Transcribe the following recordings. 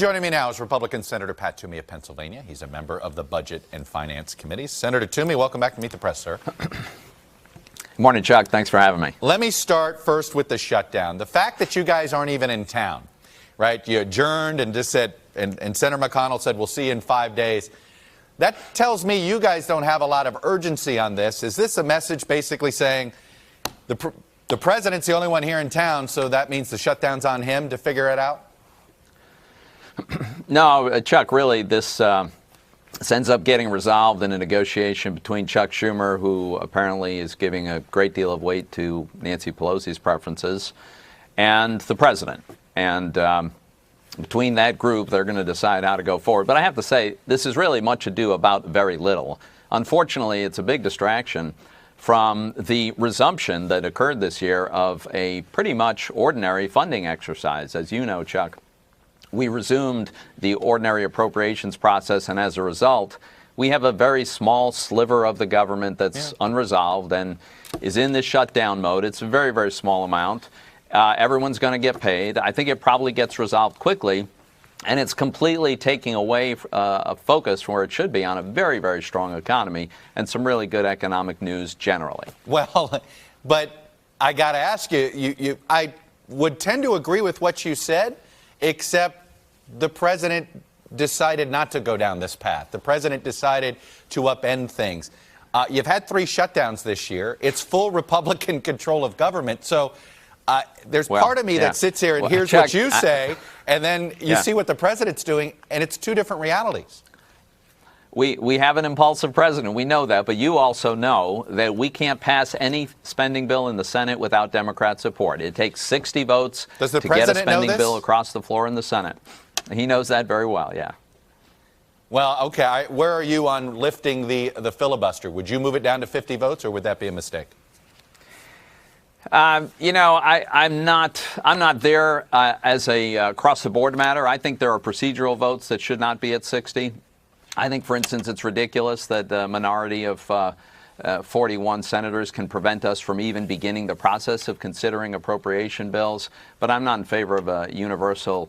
Joining me now is Republican Senator Pat Toomey of Pennsylvania. He's a member of the Budget and Finance Committee. Senator Toomey, welcome back to Meet the Press, sir. Good morning, Chuck. Thanks for having me. Let me start first with the shutdown. The fact that you guys aren't even in town, right? You adjourned and just said, and Senator McConnell said, we'll see you in 5 days. That tells me you guys don't have a lot of urgency on this. Is this a message basically saying the president's the only one here in town, so that means the shutdown's on him to figure it out? No, Chuck, really, this ends up getting resolved in a negotiation between Chuck Schumer, who apparently is giving a great deal of weight to Nancy Pelosi's preferences, and the president. And between that group, they're going to decide how to go forward. But I have to say, this is really much ado about very little. Unfortunately, it's a big distraction from the resumption that occurred this year of a pretty much ordinary funding exercise. As you know, Chuck, we resumed the ordinary appropriations process, and as a result, we have a very small sliver of the government that's unresolved and is in this shutdown mode. It's a very, very small amount. Everyone's going to get paid. I think it probably gets resolved quickly, and it's completely taking away a focus from where it should be on a very, very strong economy and some really good economic news generally. Well, but I got to ask you, I would tend to agree with what you said, except the president decided not to go down this path. The president decided to upend things. You've had 3 shutdowns this year. It's full Republican control of government. So there's part of me that sits here and hears Chuck, what you say, and then you see what the president's doing, and it's 2 different realities. We have an impulsive president. We know that. But you also know that we can't pass any spending bill in the Senate without Democrat support. It takes 60 votes to get a spending bill across the floor in the Senate. He knows that very well, yeah. Well, okay. Where are you on lifting the filibuster? Would you move it down to 50 votes, or would that be a mistake? You know, I'm not there as a across-the-board matter. I think there are procedural votes that should not be at 60. I think, for instance, it's ridiculous that the minority of 41 senators can prevent us from even beginning the process of considering appropriation bills. But I'm not in favor of a universal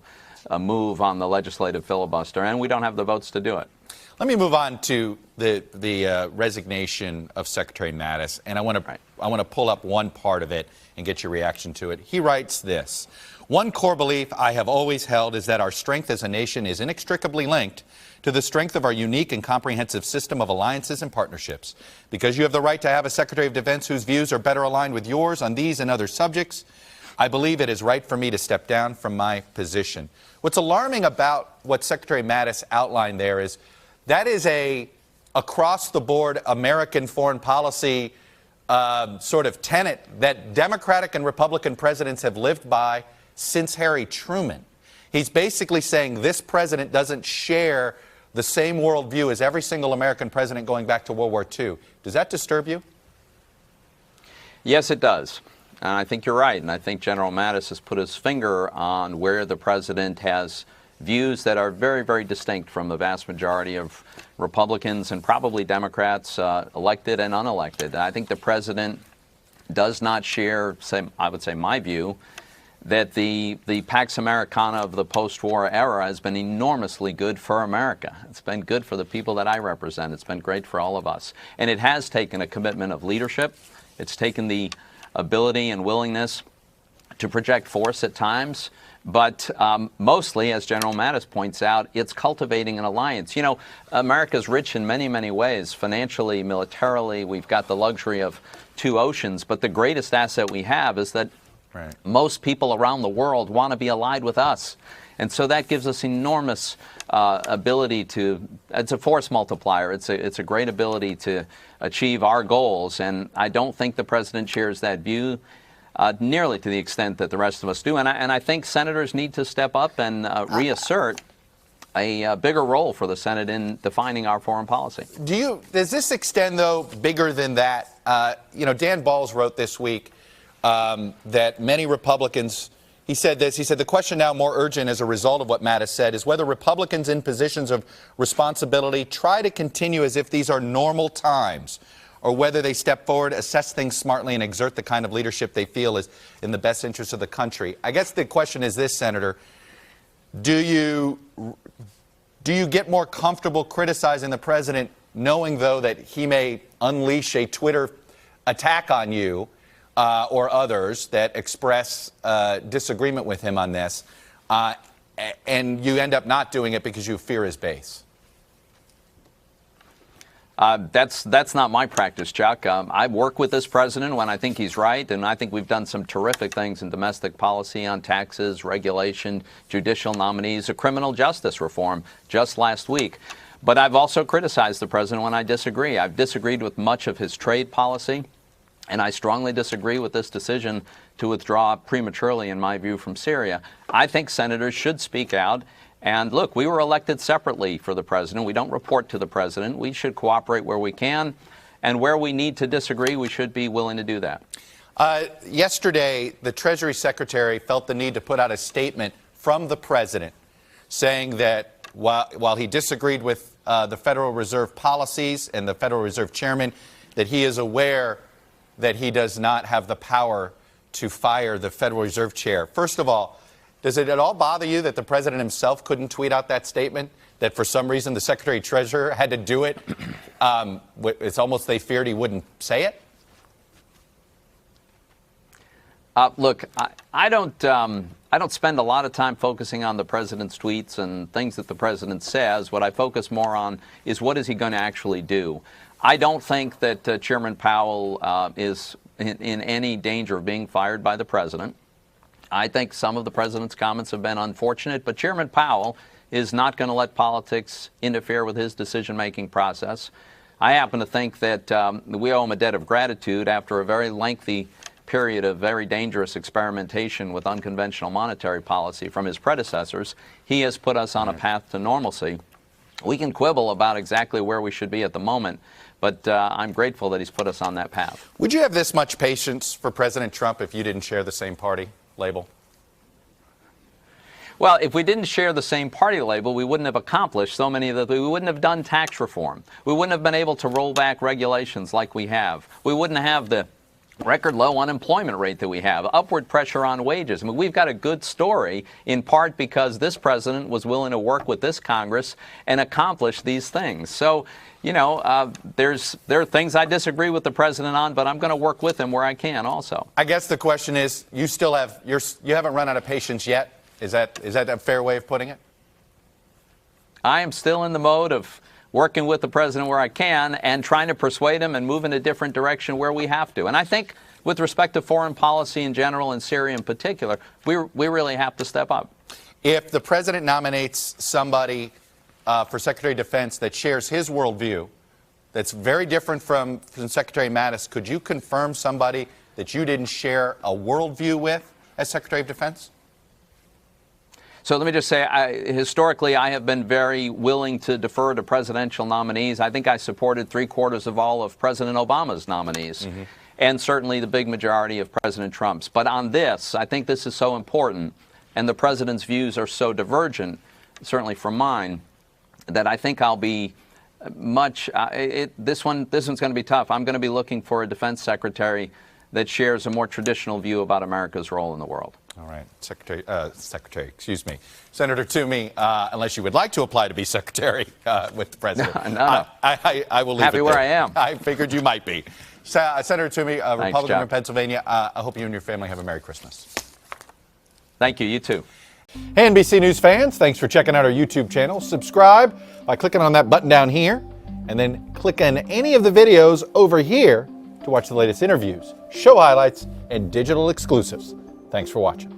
move on the legislative filibuster, and we don't have the votes to do it. Let me move on to the resignation of Secretary Mattis, and I want to pull up one part of it and get your reaction to it. He writes this: "One core belief I have always held is that our strength as a nation is inextricably linked to the strength of our unique and comprehensive system of alliances and partnerships. Because you have the right to have a Secretary of Defense whose views are better aligned with yours on these and other subjects, I believe it is right for me to step down from my position." What's alarming about what Secretary Mattis outlined there is that is a across-the-board American foreign policy sort of tenet that Democratic and Republican presidents have lived by since Harry Truman. He's basically saying this president doesn't share the same worldview as every single American president going back to World War II. Does that disturb you? Yes, it does. And I think you're right. And I think General Mattis has put his finger on where the president has views that are very, very distinct from the vast majority of Republicans and probably Democrats, elected and unelected. I think the president does not share, I would say, my view that the Pax Americana of the post-war era has been enormously good for America. It's been good for the people that I represent. It's been great for all of us. And it has taken a commitment of leadership. It's taken the ability and willingness to project force at times. But mostly, as General Mattis points out, it's cultivating an alliance. You know, America's rich in many, many ways. Financially, militarily, we've got the luxury of 2 oceans. But the greatest asset we have is that most people around the world want to be allied with us. And so that gives us enormous ability to, it's a force multiplier. It's a great ability to achieve our goals. And I don't think the president shares that view nearly to the extent that the rest of us do. And I think senators need to step up and reassert a bigger role for the Senate in defining our foreign policy. Does this extend, though, bigger than that? You know, Dan Balls wrote this week that many Republicans, he said this, he said, "The question now more urgent as a result of what Mattis said is whether Republicans in positions of responsibility try to continue as if these are normal times, or whether they step forward, assess things smartly, and exert the kind of leadership they feel is in the best interest of the country." I guess the question is this, Senator. Do you get more comfortable criticizing the president, knowing, though, that he may unleash a Twitter attack on you or others that express disagreement with him on this, and you end up not doing it because you fear his base? That's not my practice, Chuck. I work with this president when I think he's right, and I think we've done some terrific things in domestic policy on taxes, regulation, judicial nominees, a criminal justice reform just last week. But I've also criticized the president when I disagree. I've disagreed with much of his trade policy, and I strongly disagree with this decision to withdraw prematurely, in my view, from Syria. I think senators should speak out. And look, we were elected separately for the president. We don't report to the president. We should cooperate where we can. And where we need to disagree, we should be willing to do that. Yesterday, the Treasury Secretary felt the need to put out a statement from the president saying that while he disagreed with the Federal Reserve policies and the Federal Reserve chairman, that he is aware that he does not have the power to fire the Federal Reserve chair. First of all, does it at all bother you that the president himself couldn't tweet out that statement, that for some reason the Secretary Treasurer had to do it? It's almost they feared he wouldn't say it? Look, I don't spend a lot of time focusing on the president's tweets and things that the president says. What I focus more on is what is he going to actually do. I don't think that Chairman Powell is in any danger of being fired by the president. I think some of the president's comments have been unfortunate, but Chairman Powell is not going to let politics interfere with his decision-making process. I happen to think that we owe him a debt of gratitude after a very lengthy period of very dangerous experimentation with unconventional monetary policy from his predecessors. He has put us on a path to normalcy. We can quibble about exactly where we should be at the moment, but I'm grateful that he's put us on that path. Would you have this much patience for President Trump if you didn't share the same party label? Well, if we didn't share the same party label, we wouldn't have accomplished so many of the. We wouldn't have done tax reform. We wouldn't have been able to roll back regulations like we have. We wouldn't have the record low unemployment rate that we have, upward pressure on wages. I mean, we've got a good story in part because this president was willing to work with this Congress and accomplish these things. So, you know, there are things I disagree with the president on, but I'm going to work with him where I can also. I guess the question is, you haven't run out of patience yet? Is that a fair way of putting it? I am still in the mode of working with the president where I can and trying to persuade him and move in a different direction where we have to. And I think with respect to foreign policy in general and Syria in particular, we really have to step up. If the president nominates somebody for Secretary of Defense that shares his worldview, that's very different from Secretary Mattis, could you confirm somebody that you didn't share a worldview with as Secretary of Defense? So let me just say, historically, I have been very willing to defer to presidential nominees. I think I supported 3/4 of all of President Obama's nominees, and certainly the big majority of President Trump's. But on this, I think this is so important, and the president's views are so divergent, certainly from mine, that I think I'll be much. This one's going to be tough. I'm going to be looking for a defense secretary that shares a more traditional view about America's role in the world. All right, Senator Toomey, unless you would like to apply to be secretary with the president. No. I will leave Happy it where there. I am. I figured you might be. Senator Toomey, Republican Chuck. from Pennsylvania, I hope you and your family have a Merry Christmas. Thank you. You too. Hey, NBC News fans, thanks for checking out our YouTube channel. Subscribe by clicking on that button down here, and then click on any of the videos over here to watch the latest interviews, show highlights, and digital exclusives. Thanks for watching.